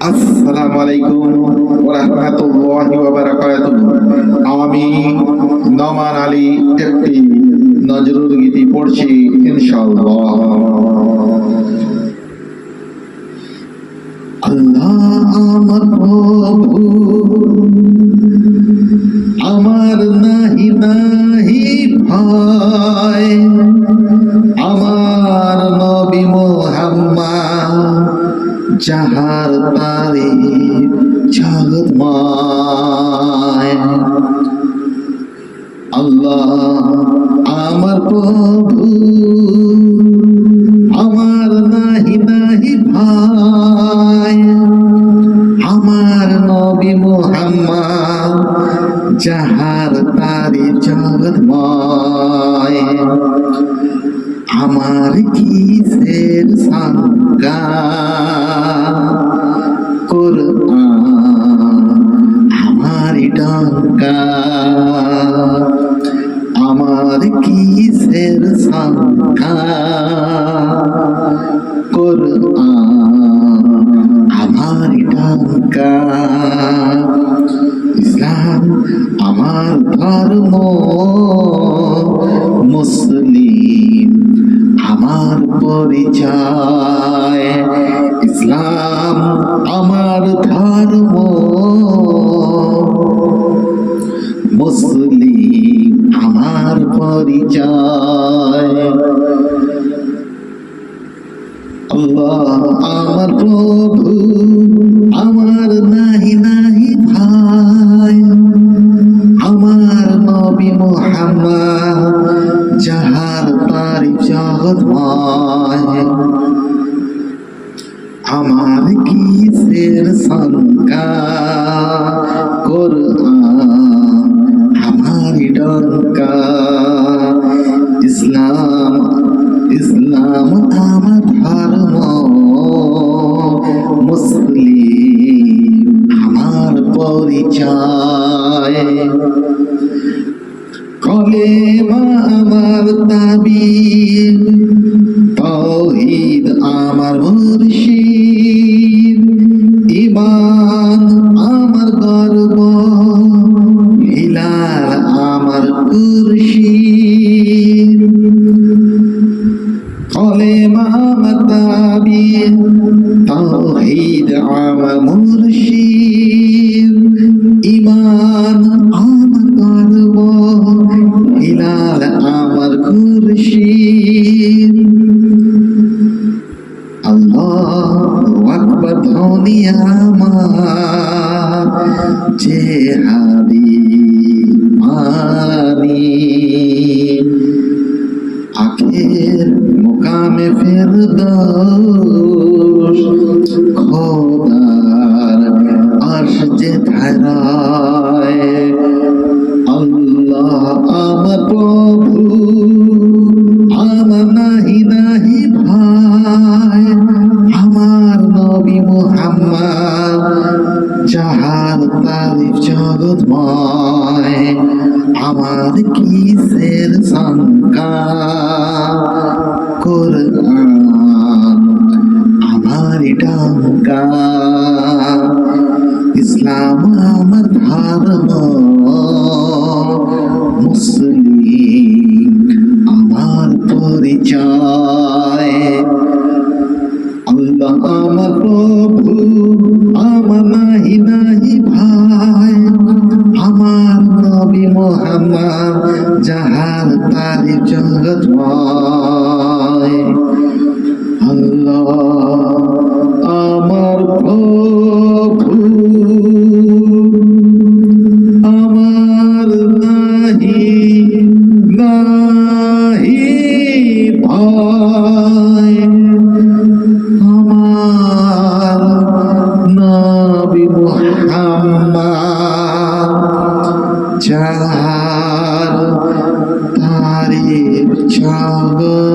আসসালামু আলাইকুম ওয়া রাহমাতুল্লাহি ওয়া বারাকাতুহু। আমি নোমান আলী একটি নজরুল গীতি পড়ছি ইনশাআল্লাহ। আল্লাহ আমার প্রভু, আমার নাহি নাহি ভয়, আমার নবী মুহাম্মদ যাহার তারিফ জগৎময়। আল্লাহ আমার প্রভু, আমার নাহি নাহি ভাই, আমার নবী মুহাম্মদ যাহার তারিফ জগৎময়। আমার কিসের শঙ্কা, কুরআন আমারি ডঙ্কা। আমার কিসের শঙ্কা, কুরআন আমারি ডঙ্কা। ইসলাম আমার ধর্ম, মুসলিম আমার পরিচয়। ইসলাম আমার ধর্ম, মুসলিম আমার পরিচয়। আল্লাহ আমার প্রভু, আমার নাহি নাহি ভাই, আমার নবী মুহাম্মদ যাহার তারিফ জগৎময়। আমার কিসের শঙ্কা, কুরআন আমারি ডঙ্কা। ইসলাম ইসলাম আমার ধর্ম, মুসলিম আমার পরিচয়। কলেমা আমার তাবিজ, তাওহীদ আমার মুর্শিদ। ঈমান আমার গর্ব, হিলাল আমার খুরশিদ। কলেমা আমার তাবিজ, তাওহীদ আমার মুর্শিদ। ঈমান আমার গর্ব, হিলাল আমার খুরশিদ। আল্লাহু আকবার ধ্বনি আমার, জেহাদি মানি। আখের মুকামে ফেরদৌস, খোদার আরশ যে ধারায়। আল্লাহ আমার প্রভু, আমার নাহি নাহি ভাই, আমার নবী মুহাম্মদ যাহার তারিফ জগৎময়। আমার কিসের শঙ্কা, কুরআন আমারি ডঙ্কা। ইসলাম আমার ধর্ম, মুসলিম আমার পরিচয়। আল্লাহ আমার প্রভু, আমার নাহি নাহি ভাই, আমার নবী মুহাম্মদ যাহার তারিফ জগৎময়। আল্লাহ আমার প্রভু, আমার নাহি নাহি ভাই, আমার নবী মুহাম্মদ যাহার তারিফ জগৎময়।